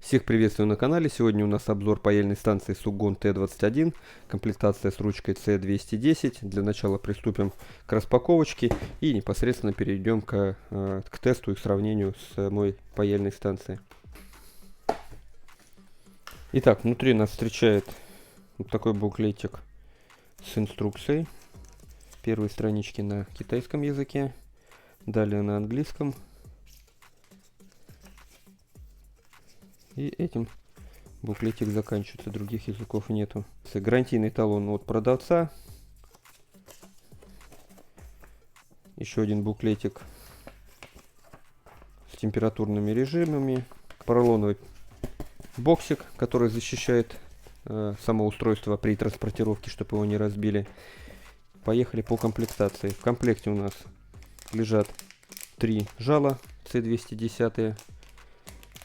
Всех приветствую на канале. Сегодня у нас обзор паяльной станции Suggon T21, комплектация с ручкой C210. Для начала приступим к распаковочке и непосредственно перейдем к тесту и к сравнению с самой паяльной станцией. Итак, внутри нас встречает вот такой буклетик с инструкцией. Первые странички на китайском языке, далее на английском. И этим буклетик заканчивается, других языков нету. Гарантийный талон от продавца. Еще один буклетик с температурными режимами. Поролоновый боксик, который защищает само устройство при транспортировке, чтобы его не разбили. Поехали по комплектации. В комплекте у нас лежат 3 жала C210.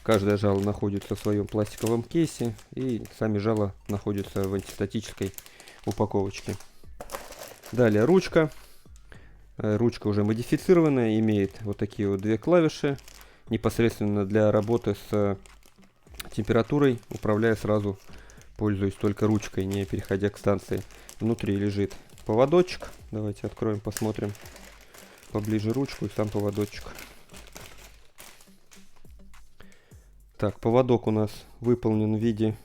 Каждое жало находится в своем пластиковом кейсе, и сами жала находятся в антистатической упаковочке. Далее ручка. Ручка уже модифицированная, имеет вот такие вот две клавиши, непосредственно для работы с температурой, управляя сразу, пользуясь только ручкой, не переходя к станции. Внутри лежит поводочек. Давайте откроем, посмотрим поближе ручку и сам поводочек. Так, поводок у нас выполнен в виде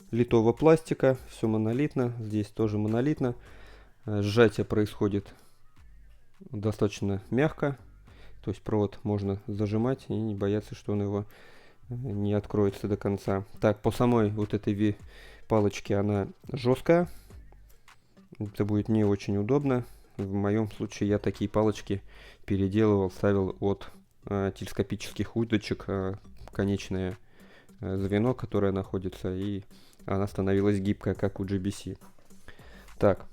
литого пластика, все монолитно, здесь тоже монолитно. Сжатие происходит достаточно мягко, то есть провод можно зажимать и не бояться, что он его не откроется до конца. Так, по самой вот этой палочке она жесткая, это будет не очень удобно. В моем случае я такие палочки переделывал, ставил от телескопических удочек конечное звено, которое находится, и она становилась гибкая, как у GBC. Так,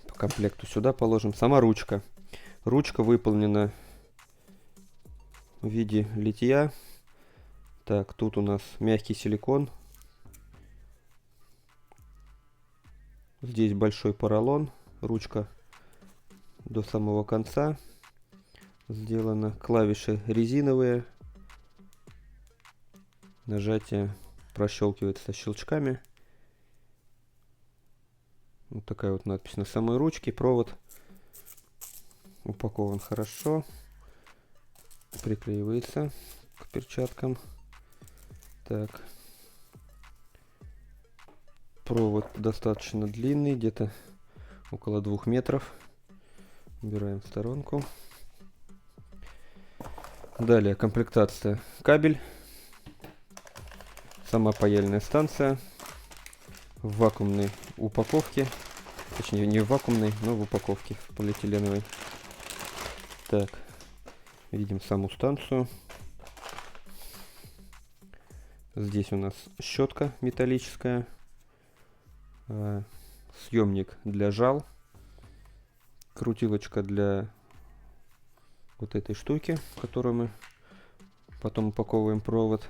по комплекту сюда положим. Сама ручка. Ручка выполнена в виде литья. Так, тут у нас мягкий силикон. Здесь большой поролон. Ручка до самого конца сделана. Клавиши резиновые. Нажатие прощелкивается щелчками. Вот такая вот надпись на самой ручке. Провод упакован хорошо. Приклеивается к перчаткам. Так. Провод достаточно длинный, где-то около 2 метров. Убираем в сторонку. Далее комплектация. Кабель. Сама паяльная станция в вакуумной упаковке, точнее не в вакуумной, но в упаковке в полиэтиленовой. Так, видим саму станцию. Здесь у нас щетка металлическая, съемник для жал, крутилочка для вот этой штуки, в которую мы потом упаковываем провод.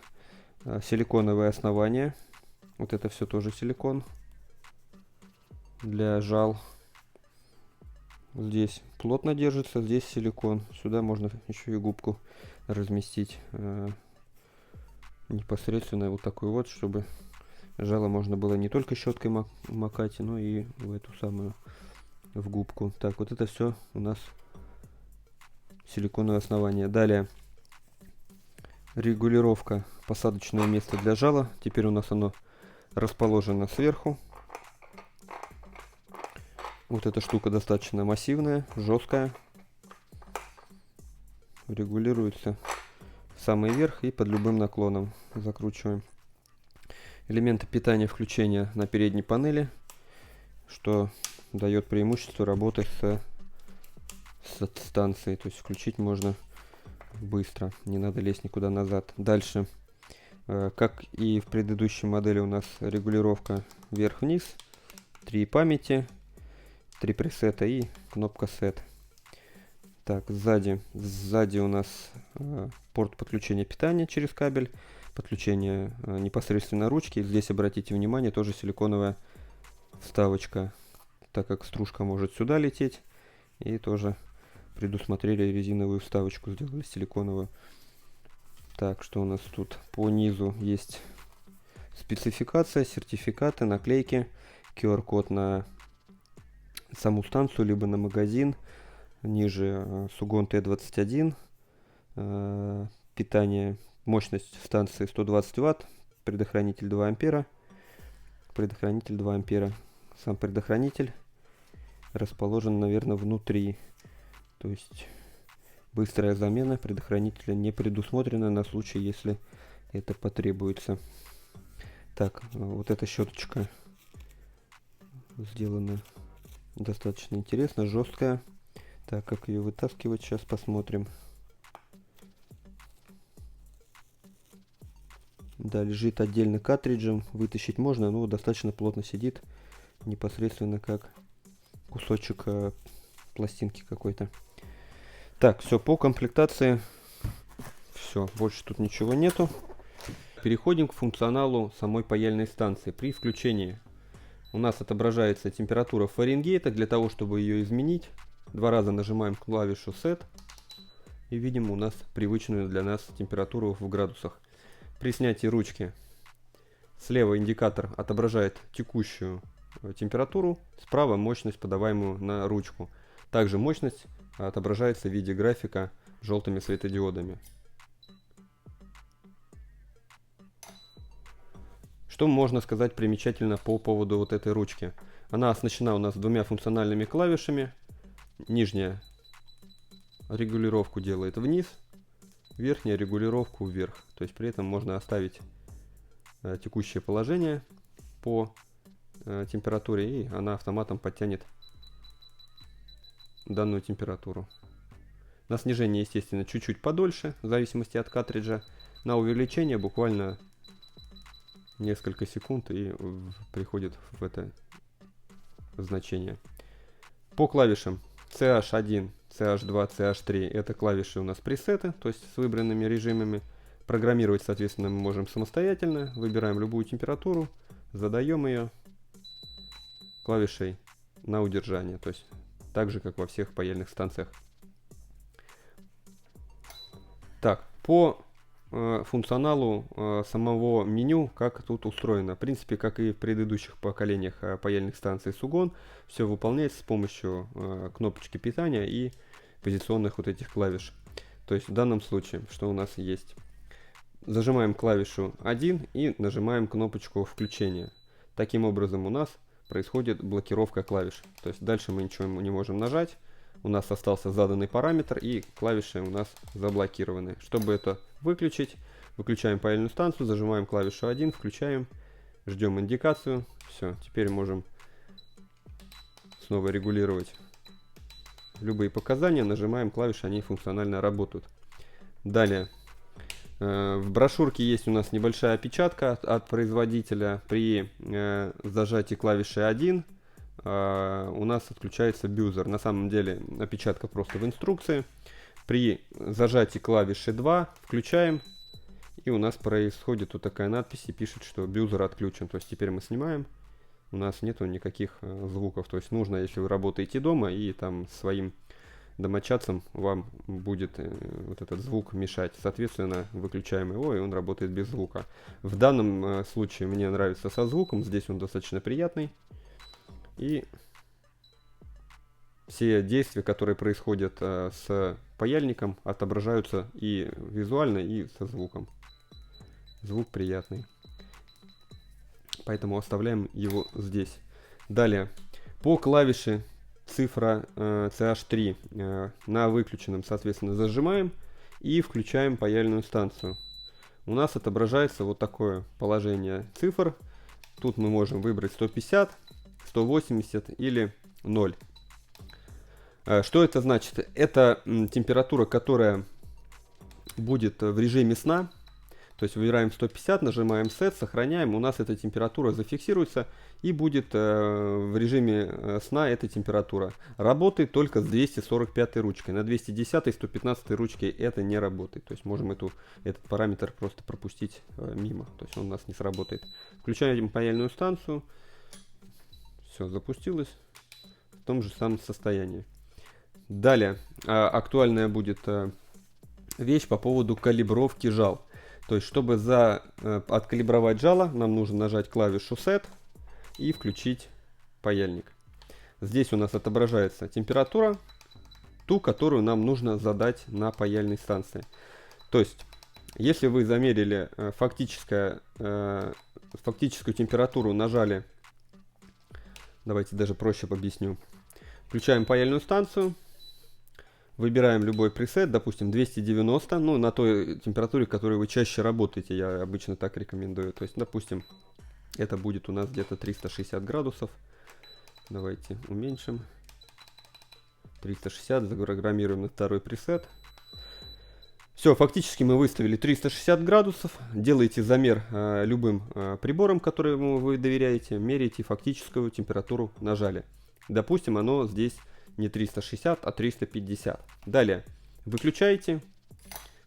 Силиконовое основание. Вот это все тоже силикон для жал. Здесь плотно держится, здесь силикон. Сюда можно еще и губку разместить непосредственно вот такой вот, чтобы жало можно было не только щеткой макать, но и в эту самую в губку. Так, вот это все у нас силиконовое основание. Далее регулировка посадочного места для жала. Теперь у нас оно расположено сверху. Вот эта штука достаточно массивная, жесткая. Регулируется в самый верх и под любым наклоном. Закручиваем. Элементы питания включения на передней панели, что дает преимущество работы с станцией. То есть включить можно быстро, не надо лезть никуда назад. Дальше, как и в предыдущей модели, у нас регулировка вверх-вниз, 3 памяти, 3 пресета и кнопка Set. Так, сзади у нас порт подключения питания через кабель, подключение непосредственно ручки. Здесь, обратите внимание, тоже силиконовая вставочка, так как стружка может сюда лететь, и тоже предусмотрели резиновую вставочку, сделали силиконовую. Так, что у нас тут по низу есть спецификация, сертификаты, наклейки, QR-код на саму станцию, либо на магазин. Ниже Sugon T21. Питание, мощность станции 120 Вт. Предохранитель 2 ампера. Предохранитель 2 ампера. Сам предохранитель расположен, наверное, внутри. То есть быстрая замена предохранителя не предусмотрена на случай, если это потребуется. Так, вот эта щеточка сделана достаточно интересно, жесткая. Так, как ее вытаскивать, сейчас посмотрим. Да, лежит отдельно картриджем, вытащить можно, но достаточно плотно сидит, непосредственно как кусочек пластинки какой-то. Так, все по комплектации. Все, больше тут ничего нету. Переходим к функционалу самой паяльной станции. При включении у нас отображается температура Фаренгейта. Для того, чтобы ее изменить, 2 раза нажимаем клавишу Set и видим у нас привычную для нас температуру в градусах. При снятии ручки слева индикатор отображает текущую температуру, справа мощность, подаваемую на ручку. Также мощность отображается в виде графика желтыми светодиодами. Что можно сказать примечательно по поводу вот этой ручки? Она оснащена у нас 2 функциональными клавишами. Нижняя регулировку делает вниз, верхняя регулировку вверх. То есть при этом можно оставить текущее положение по температуре, и она автоматом подтянет данную температуру. На снижение, естественно, чуть-чуть подольше, в зависимости от картриджа. На увеличение буквально несколько секунд и приходит в это значение. По клавишам CH1, CH2, CH3 это клавиши у нас пресеты, то есть с выбранными режимами. Программировать, соответственно, мы можем самостоятельно. Выбираем любую температуру, задаем ее клавишей на удержание, то есть так же, как во всех паяльных станциях. Так, по функционалу самого меню, как тут устроено. В принципе, как и в предыдущих поколениях паяльных станций Sugon, все выполняется с помощью кнопочки питания и позиционных вот этих клавиш. То есть в данном случае, что у нас есть? Зажимаем клавишу 1 и нажимаем кнопочку включения. Таким образом у нас происходит блокировка клавиш. То есть дальше мы ничего не можем нажать. У нас остался заданный параметр и клавиши у нас заблокированы. Чтобы это выключить, выключаем паяльную станцию, зажимаем клавишу 1, включаем, ждем индикацию. Все, теперь можем снова регулировать любые показания, нажимаем клавиши, они функционально работают. Далее, в брошюрке есть у нас небольшая опечатка от производителя. При зажатии клавиши 1 у нас отключается бюзер. На самом деле опечатка просто в инструкции. При зажатии клавиши 2 включаем, и у нас происходит вот такая надпись и пишет, что бюзер отключен. То есть теперь мы снимаем, у нас нету никаких звуков. То есть нужно, если вы работаете дома и там своим домочадцам вам будет вот этот звук мешать. Соответственно, выключаем его, и он работает без звука. В данном случае мне нравится со звуком, здесь он достаточно приятный. И все действия, которые происходят с паяльником, отображаются и визуально, и со звуком. Звук приятный. Поэтому оставляем его здесь. Далее, по клавише цифра CH3 на выключенном, соответственно, зажимаем и включаем паяльную станцию. У нас отображается вот такое положение цифр. Тут мы можем выбрать 150, 180 или 0. Что это значит? Это температура, которая будет в режиме сна. То есть выбираем 150, нажимаем Set, сохраняем. У нас эта температура зафиксируется и будет в режиме сна эта температура. Работает только с 245 ручкой. На 210 и 115 ручке это не работает. То есть можем этот параметр просто пропустить мимо. То есть он у нас не сработает. Включаем паяльную станцию. Все, запустилось в том же самом состоянии. Далее актуальная будет вещь по поводу калибровки жал. То есть, чтобы откалибровать жало, нам нужно нажать клавишу Set и включить паяльник. Здесь у нас отображается температура, ту, которую нам нужно задать на паяльной станции. То есть, если вы замерили фактическую температуру, нажали, давайте даже проще объясню. Включаем паяльную станцию. Выбираем любой пресет, допустим, 290, ну, на той температуре, которой вы чаще работаете, я обычно так рекомендую. То есть, допустим, это будет у нас где-то 360 градусов. Давайте уменьшим. 360, запрограммируем на второй пресет. Все, фактически мы выставили 360 градусов. Делаете замер любым прибором, которому вы доверяете, меряете фактическую температуру на жале. Допустим, оно здесь не 360, а 350. Далее выключаете,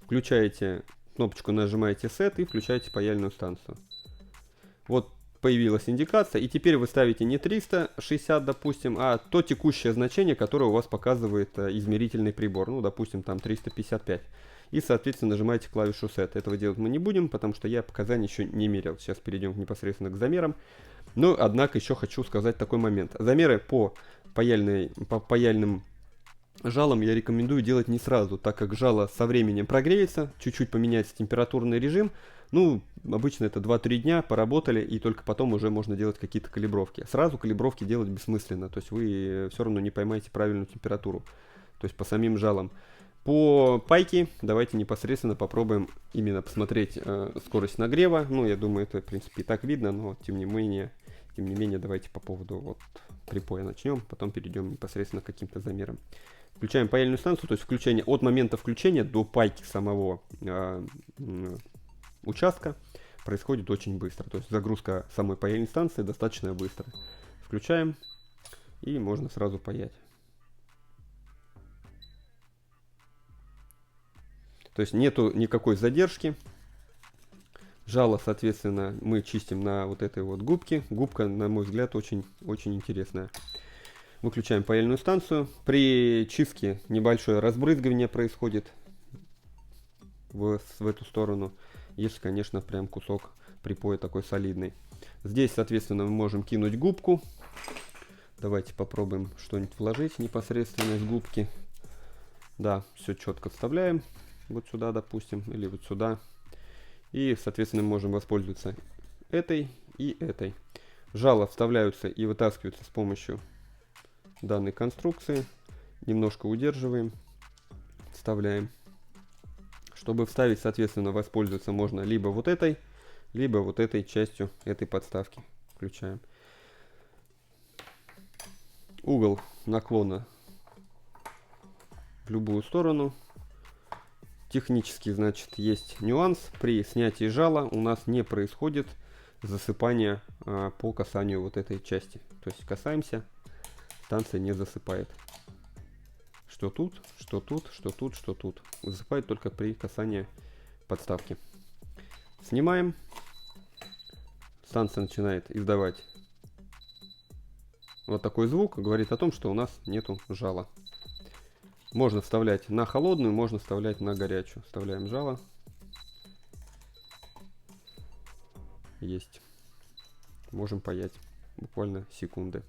включаете кнопочку, нажимаете Set и включаете паяльную станцию. Вот появилась индикация, и теперь вы ставите не 360, допустим, а то текущее значение, которое у вас показывает измерительный прибор. Ну, допустим, там 355. И, соответственно, нажимаете клавишу Set. Этого делать мы не будем, потому что я показания еще не мерил. Сейчас перейдем непосредственно к замерам. Но, однако, еще хочу сказать такой момент. Замеры по паяльным жалам я рекомендую делать не сразу, так как жало со временем прогреется, чуть-чуть поменяется температурный режим. Ну, обычно это 2-3 дня, поработали, и только потом уже можно делать какие-то калибровки. Сразу калибровки делать бессмысленно, то есть вы все равно не поймаете правильную температуру, то есть по самим жалам. По пайке давайте непосредственно попробуем именно посмотреть скорость нагрева. Ну, я думаю, это, в принципе, и так видно, но тем не менее, давайте по поводу вот припоя начнем, потом перейдем непосредственно к каким-то замерам. Включаем паяльную станцию, то есть включение от момента включения до пайки самого участка происходит очень быстро. То есть загрузка самой паяльной станции достаточно быстро. Включаем и можно сразу паять. То есть нету никакой задержки. Жало, соответственно, мы чистим на вот этой вот губке. Губка, на мой взгляд, очень интересная. Выключаем паяльную станцию. При чистке небольшое разбрызгивание происходит в эту сторону. Если, конечно, прям кусок припоя такой солидный. Здесь, соответственно, мы можем кинуть губку. Давайте попробуем что-нибудь вложить непосредственно из губки. Да, все четко вставляем. Вот сюда, допустим, или вот сюда. И, соответственно, мы можем воспользоваться этой и этой. Жало вставляются и вытаскиваются с помощью данной конструкции. Немножко удерживаем, вставляем. Чтобы вставить, соответственно, воспользоваться можно либо вот этой частью этой подставки. Включаем. Угол наклона в любую сторону. Технически, значит, есть нюанс. При снятии жала у нас не происходит засыпание по касанию вот этой части. То есть касаемся, станция не засыпает. Что тут, что тут, что тут, что тут. Засыпает только при касании подставки. Снимаем. Станция начинает издавать вот такой звук. Говорит о том, что у нас нету жала. Можно вставлять на холодную, можно вставлять на горячую. Вставляем жало. Есть. Можем паять. Буквально секунды.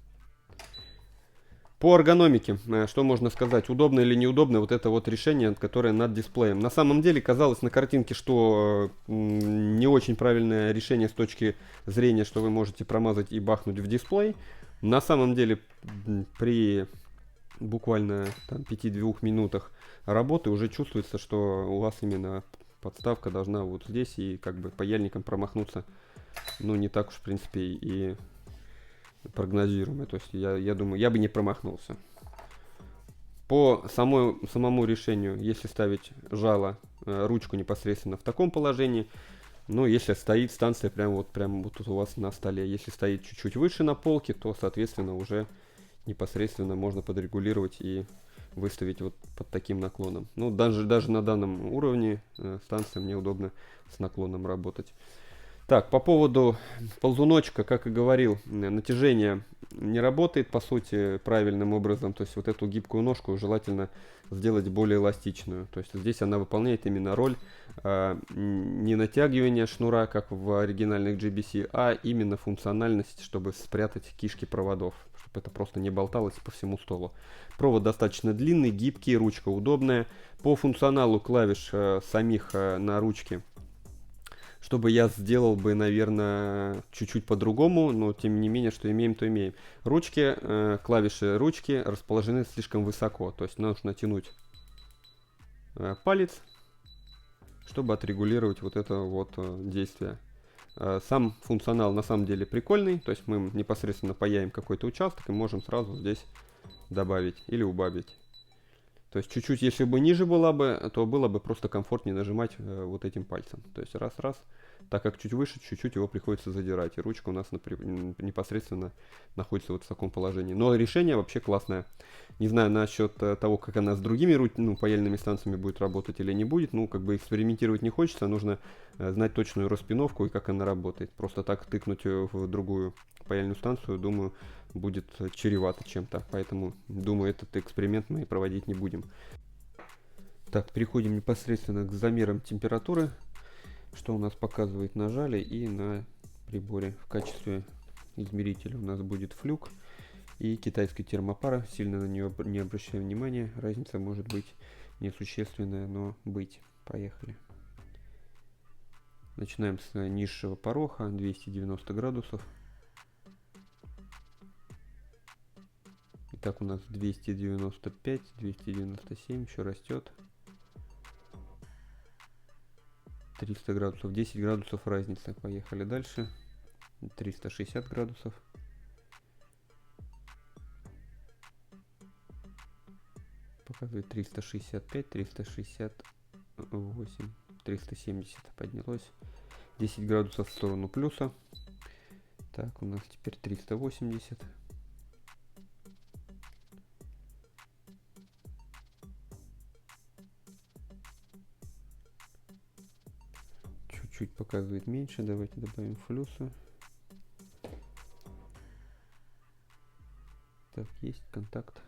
По эргономике, что можно сказать, удобно или неудобно вот это вот решение, которое над дисплеем. На самом деле казалось на картинке, что не очень правильное решение с точки зрения, что вы можете промазать и бахнуть в дисплей. На самом деле при буквально 5-2 минутах работы уже чувствуется, что у вас именно подставка должна вот здесь, и как бы паяльником промахнуться, ну, не так уж в принципе и прогнозируемо. То есть я думаю, я бы не промахнулся. По самому решению, если ставить жало, ручку непосредственно в таком положении, ну, если стоит станция прям вот тут у вас на столе, если стоит чуть-чуть выше на полке, то, соответственно, уже непосредственно можно подрегулировать и выставить вот под таким наклоном. Ну, даже на данном уровне станция мне удобно с наклоном работать. Так, по поводу ползуночка, как и говорил, натяжение не работает, по сути, правильным образом. То есть вот эту гибкую ножку желательно сделать более эластичную. То есть здесь она выполняет именно роль не натягивания шнура, как в оригинальных GBC, а именно функциональность, чтобы спрятать кишки проводов, чтобы это просто не болталось по всему столу. Провод достаточно длинный, гибкий, ручка удобная. По функционалу клавиш самих на ручке, чтобы я сделал бы, наверное, чуть-чуть по-другому, но тем не менее, что имеем, то имеем. Ручки, клавиши ручки расположены слишком высоко, то есть нужно тянуть палец, чтобы отрегулировать вот это вот действие. Сам функционал на самом деле прикольный, то есть мы непосредственно паяем какой-то участок и можем сразу здесь добавить или убавить. То есть чуть-чуть, если бы ниже была бы, то было бы просто комфортнее нажимать вот этим пальцем. То есть раз-раз, так как чуть выше, чуть-чуть его приходится задирать. И ручка у нас непосредственно находится вот в таком положении. Но решение вообще классное. Не знаю насчет того, как она с другими паяльными станциями будет работать или не будет. Ну, как бы экспериментировать не хочется, нужно знать точную распиновку и как она работает. Просто так тыкнуть в другую паяльную станцию, думаю, будет чревато чем-то. Поэтому, думаю, этот эксперимент мы проводить не будем. Так, переходим непосредственно к замерам температуры. Что у нас показывает на жале и на приборе. В качестве измерителя у нас будет флюк и китайская термопара. Сильно на нее не обращаем внимания. Разница может быть несущественная, но быть. Поехали. Начинаем с низшего пороха, 290 градусов. Итак, у нас 295, 297, еще растет. 300 градусов, 10 градусов разница. Поехали дальше. 360 градусов. Показывает 365, 368, 370 поднялось. 10 градусов в сторону плюса. Так, у нас теперь 380. Чуть показывает меньше. Давайте добавим флюса. Так, есть контакт.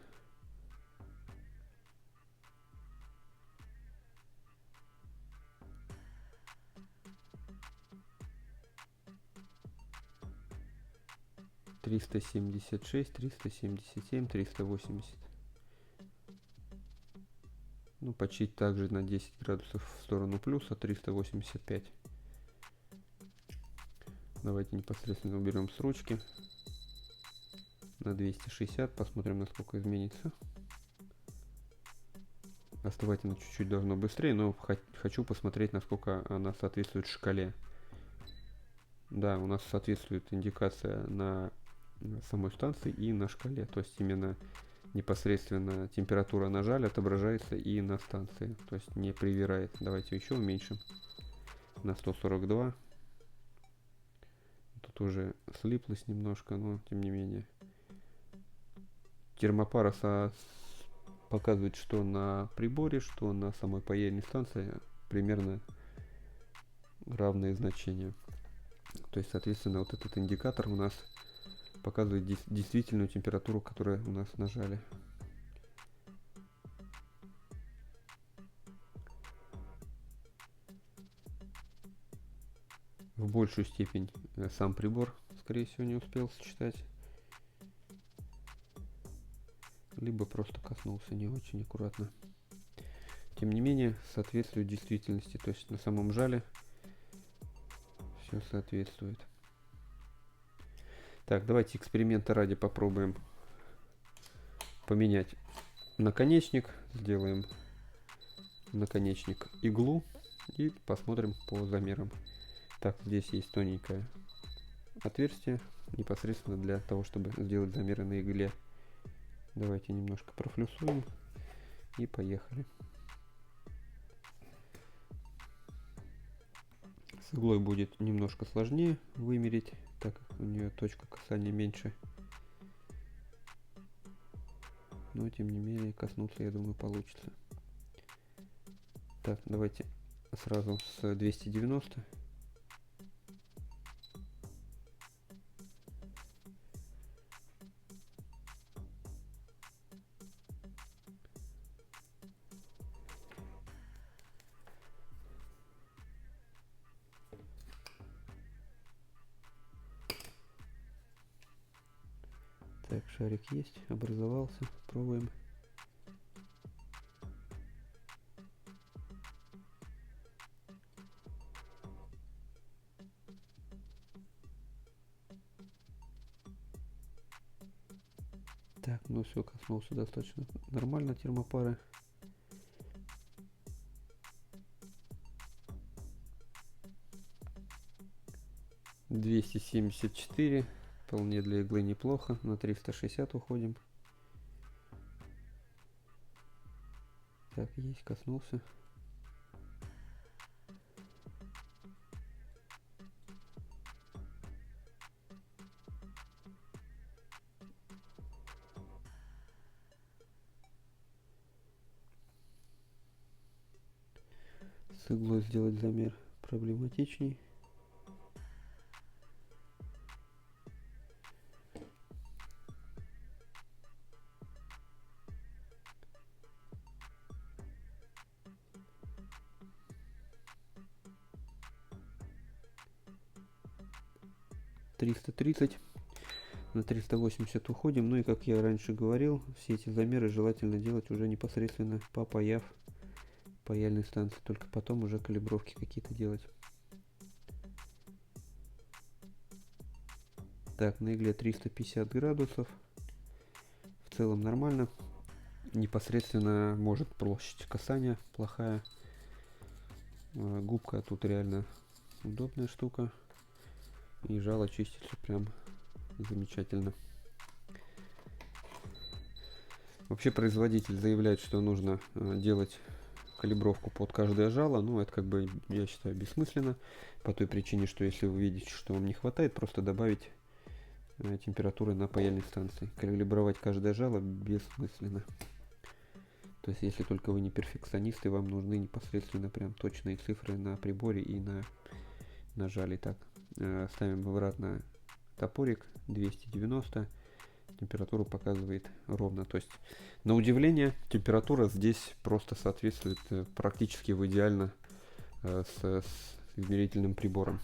Триста 76, 377, 380. Ну, почти также на 10 градусов в сторону плюса, 385. Давайте непосредственно уберем с ручки на 260, посмотрим, насколько изменится. Остывать она чуть-чуть должно быстрее, но хочу посмотреть, насколько она соответствует шкале. Да, у нас соответствует индикация на самой станции и на шкале. То есть именно непосредственно температура на жале отображается и на станции. То есть не привирает. Давайте еще уменьшим на 142. Тут уже слиплось немножко, но тем не менее. Термопара показывает, что на приборе, что на самой паяльной станции примерно равные значения. То есть, соответственно, вот этот индикатор у нас показывает действительную температуру, которая у нас на жале. В большую степень сам прибор, скорее всего, не успел считать. Либо просто коснулся не очень аккуратно. Тем не менее, соответствует действительности. То есть на самом жале все соответствует. Так, давайте эксперимента ради попробуем поменять наконечник. Сделаем наконечник иглу и посмотрим по замерам. Так, здесь есть тоненькое отверстие непосредственно для того, чтобы сделать замеры на игле. Давайте немножко профлюсуем и поехали. С иглой будет немножко сложнее вымерить, так как у нее точка касания меньше. Но тем не менее коснуться, я думаю, получится. Так, давайте сразу с 290. Так, шарик есть, образовался, пробуем. Так, ну все, коснулся достаточно нормально термопары. «274». Вполне для иглы неплохо. На 360 уходим. Так, есть, коснулся. С иглой сделать замер проблематичней. «330». На 380 уходим. Ну и как я раньше говорил, все эти замеры желательно делать уже непосредственно по паяв паяльной станции. Только потом уже калибровки какие-то делать. Так, на игле 350 градусов. В целом нормально. Непосредственно может площадь касания плохая. Губка тут реально удобная штука. И жало чистится прям замечательно. Вообще производитель заявляет, что нужно делать калибровку под каждое жало. Ну, это как бы, я считаю, бессмысленно. По той причине, что если вы видите, что вам не хватает, просто добавить температуры на паяльной станции. Калибровать каждое жало бессмысленно. То есть, если только вы не перфекционист, и вам нужны непосредственно прям точные цифры на приборе и на жале. Так, ставим обратно топорик 290. Температуру показывает ровно. То есть, на удивление, температура здесь просто соответствует практически в идеально с измерительным прибором.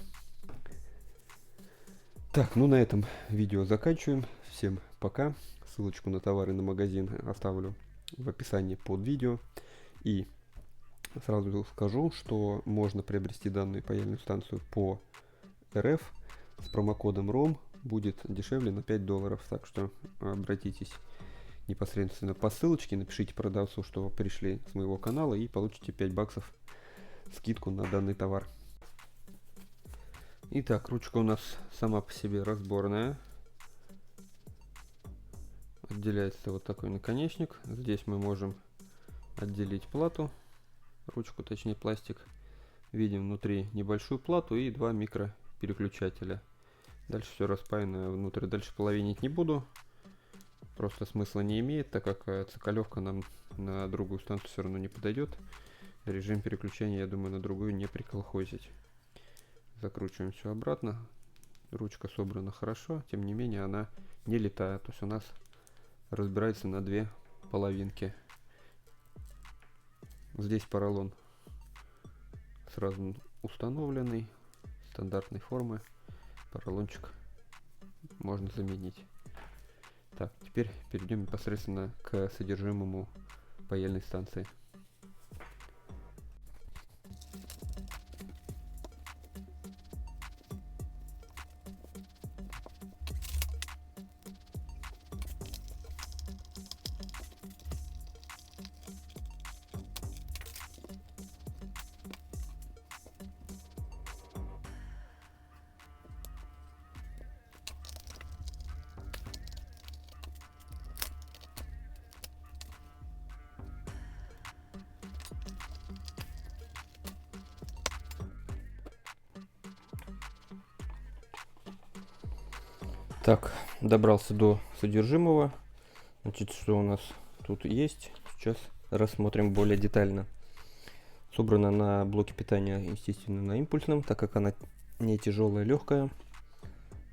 Так, ну на этом видео заканчиваем. Всем пока. Ссылочку на товары на магазин оставлю в описании под видео. И сразу скажу, что можно приобрести данную паяльную станцию по РФ с промокодом ROM. Будет дешевле на $5. Так что обратитесь непосредственно по ссылочке, напишите продавцу, что пришли с моего канала, и получите $5 скидку на данный товар. Итак, ручка у нас сама по себе разборная. Отделяется вот такой наконечник. Здесь мы можем отделить плату, ручку, точнее пластик. Видим внутри небольшую плату и два микропереключателя. Дальше все распаяно внутрь. Дальше половинить не буду. Просто смысла не имеет, так как цоколевка нам на другую станцию все равно не подойдет. Режим переключения, я думаю, на другую не приколхозить. Закручиваем все обратно. Ручка собрана хорошо, тем не менее она не летает. То есть у нас разбирается на две половинки. Здесь поролон сразу установленный, стандартной формы. Поролончик можно заменить. Так, теперь перейдем непосредственно к содержимому паяльной станции. Так, добрался до содержимого. Значит, что у нас тут есть, сейчас рассмотрим более детально. Собрана на блоке питания, естественно, на импульсном, так как она не тяжелая, легкая.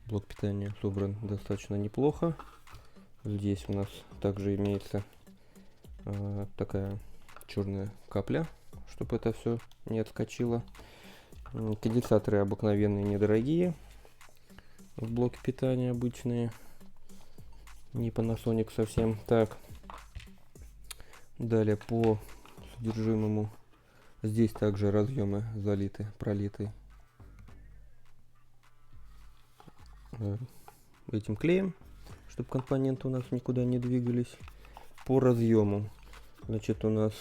Блок питания собран достаточно неплохо. Здесь у нас также имеется такая черная капля, чтобы это все не отскочило. Конденсаторы обыкновенные, недорогие. В блоке питания обычные. Не Panasonic совсем. Так. Далее по содержимому. Здесь также разъемы залиты, пролиты этим клеем, чтобы компоненты у нас никуда не двигались. По разъему, значит, у нас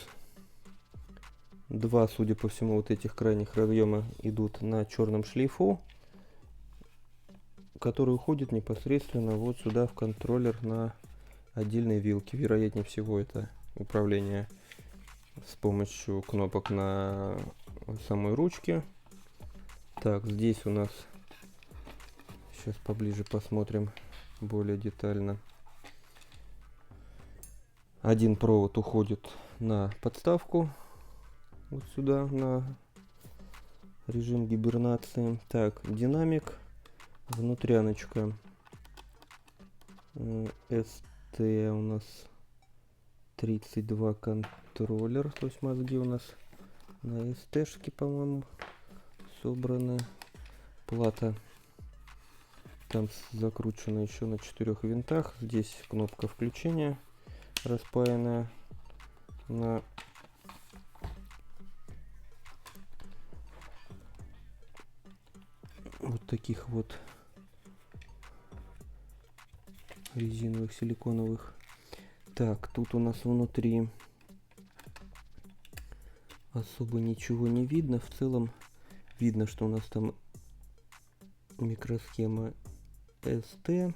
два, судя по всему, вот этих крайних разъема идут на черном шлейфу, который уходит непосредственно вот сюда в контроллер на отдельной вилке. Вероятнее всего это управление с помощью кнопок на самой ручке. Так, здесь у нас, сейчас поближе посмотрим более детально. Один провод уходит на подставку, вот сюда, на режим гибернации. Так, динамик, внутряночка ST у нас 32 контроллер, то есть мозги у нас на ST-шке, по-моему, собраны. Плата там закручена еще на 4 винтах. Здесь кнопка включения распаянная на вот таких вот резиновых силиконовых. Так, тут у нас внутри особо ничего не видно. В целом видно, что у нас там микросхема ST.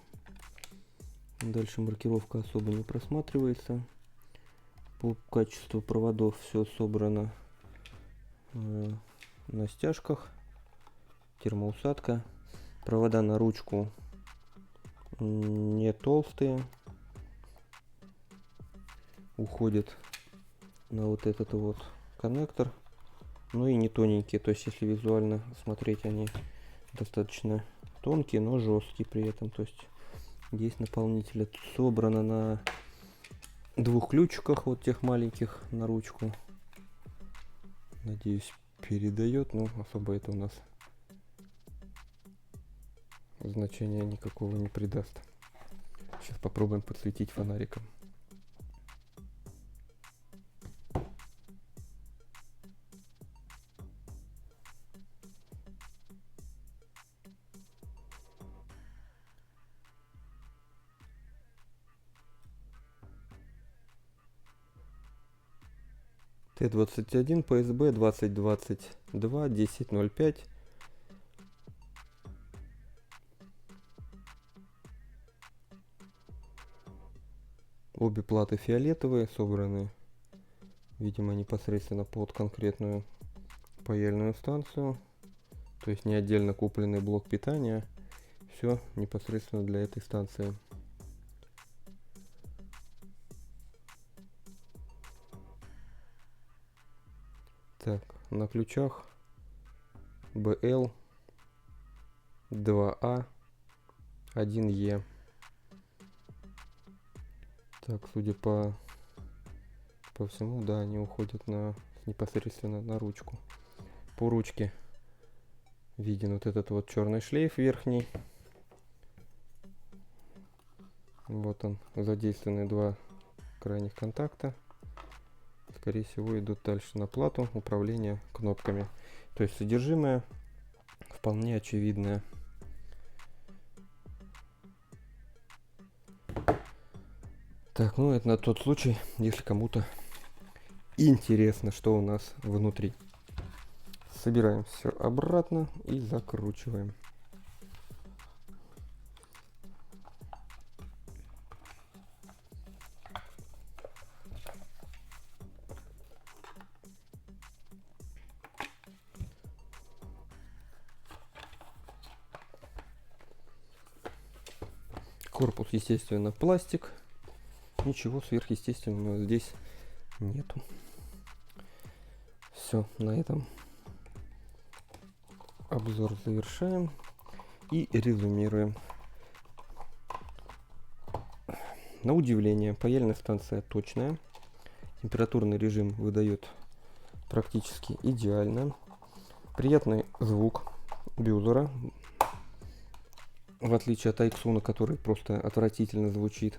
Дальше маркировка особо не просматривается. По качеству проводов все собрано на стяжках. Термоусадка. Провода на ручку не толстые. Уходит на вот этот вот коннектор. Ну и не тоненькие. То есть если визуально смотреть, они достаточно тонкие, но жесткие при этом. То есть здесь наполнитель собрано на двух ключиках, вот тех маленьких, на ручку. Надеюсь, передает, но особо это у нас значения никакого не придаст. Сейчас попробуем подсветить фонариком. Т-21 ПСБ 2022 10.05. Обе платы фиолетовые, собраны, видимо, непосредственно под конкретную паяльную станцию. То есть не отдельно купленный блок питания. Все непосредственно для этой станции. Так, на ключах BL 2A 1E. Так, судя по всему, да, они уходят непосредственно на ручку. По ручке виден вот этот вот черный шлейф верхний. Вот он, задействованы два крайних контакта. Скорее всего, идут дальше на плату управления кнопками. То есть содержимое вполне очевидное. Так, ну это на тот случай, если кому-то интересно, что у нас внутри. Собираем все обратно и закручиваем. Корпус, естественно, пластик. Ничего сверхъестественного здесь нету. Все, на этом обзор завершаем и резюмируем. На удивление, паяльная станция точная. Температурный режим выдает практически идеально. Приятный звук бюзера. в отличие от Айксуна, который просто отвратительно звучит.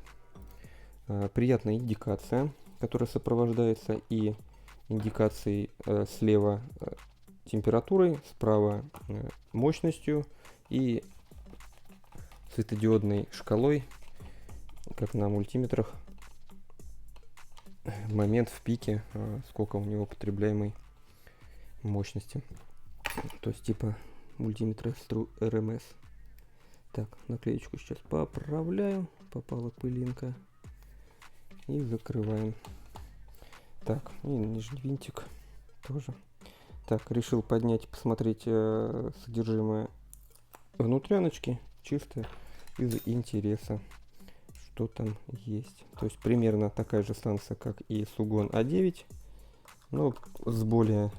Приятная индикация, которая сопровождается и индикацией слева температурой, справа мощностью и светодиодной шкалой, как на мультиметрах, момент в пике, сколько у него потребляемой мощности. То есть типа мультиметра РМС. Так, наклеечку сейчас поправляю, попала пылинка, и закрываем. Так, и нижний винтик тоже. Так, решил поднять и посмотреть содержимое внутряночки, чисто из интереса, что там есть. То есть примерно такая же станция, как и Sugon A9, но с более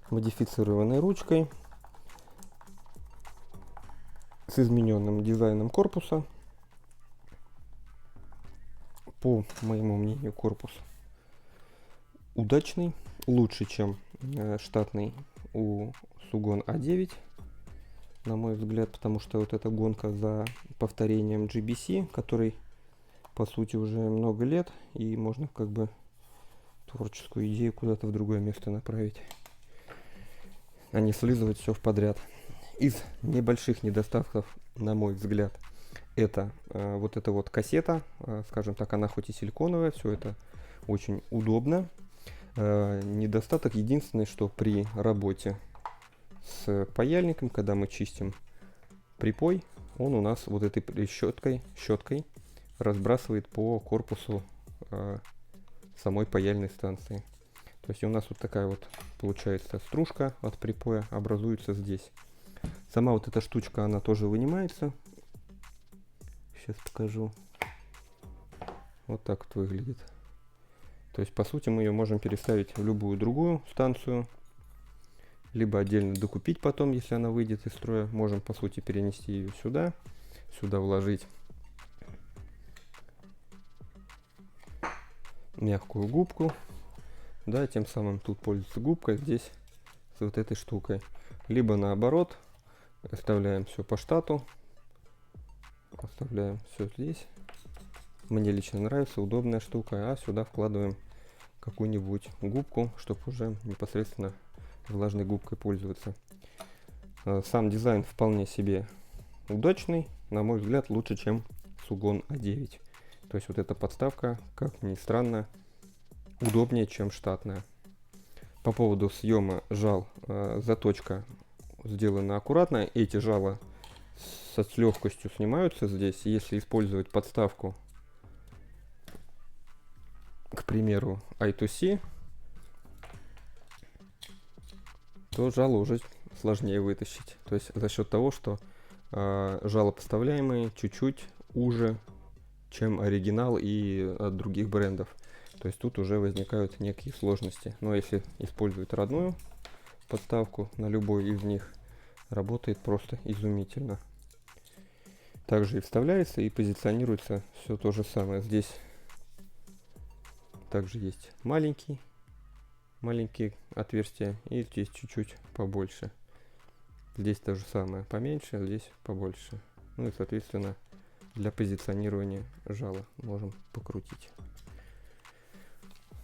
модифицированной ручкой, с измененным дизайном корпуса. По моему мнению, корпус удачный, лучше, чем штатный у Sugon A9, на мой взгляд, потому что вот эта гонка за повторением GBC, который по сути уже много лет, и можно как бы творческую идею куда-то в другое место направить, а не слизывать все в подряд. Из небольших недостатков, на мой взгляд, это вот эта вот кассета, скажем так, она хоть и силиконовая, все это очень удобно. Недостаток единственный, что при работе с паяльником, когда мы чистим припой, он у нас вот этой щеткой разбрасывает по корпусу самой паяльной станции. То есть у нас вот такая вот получается стружка от припоя образуется здесь. Сама вот эта штучка, она тоже вынимается. Сейчас покажу. Вот так вот выглядит. То есть по сути мы ее можем переставить в любую другую станцию, либо отдельно докупить потом, если она выйдет из строя. Можем по сути перенести ее сюда, сюда вложить мягкую губку, да, тем самым тут пользуется губкой, здесь с вот этой штукой. Либо наоборот, оставляем все по штату, оставляем все здесь. Мне лично нравится, удобная штука, а сюда вкладываем какую-нибудь губку, чтобы уже непосредственно влажной губкой пользоваться. Сам дизайн вполне себе удачный, на мой взгляд, лучше, чем Sugon A9. То есть вот эта подставка, как ни странно, удобнее, чем штатная. По поводу съема жал, заточка сделана аккуратно. Эти жала с легкостью снимаются здесь. Если использовать подставку, к примеру, I2C, то жало уже сложнее вытащить. То есть за счет того, что жало поставляемые чуть-чуть уже, чем оригинал и от других брендов. То есть тут уже возникают некие сложности. Но если использовать родную подставку на любой из них, работает просто изумительно. Также и вставляется, и позиционируется все то же самое. Здесь также есть маленькие отверстия, и здесь чуть-чуть побольше. Здесь то же самое, поменьше, здесь побольше. Ну и соответственно для позиционирования жала можем покрутить.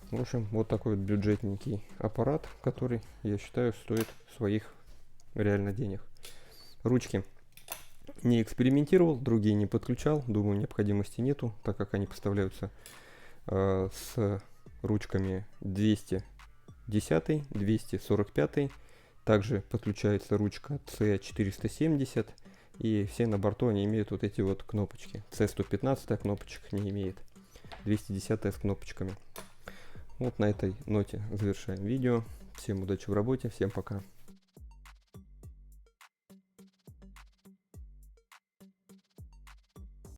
В общем, вот такой вот бюджетненький аппарат, который, я считаю, стоит своих реально денег. Ручки не экспериментировал, другие не подключал, думаю, необходимости нету, так как они поставляются с ручками 210, 245. Также подключается ручка C470, и все на борту они имеют вот эти вот кнопочки. C115 кнопочек не имеет, 210 с кнопочками. Вот на этой ноте завершаем видео. Всем удачи в работе, всем пока.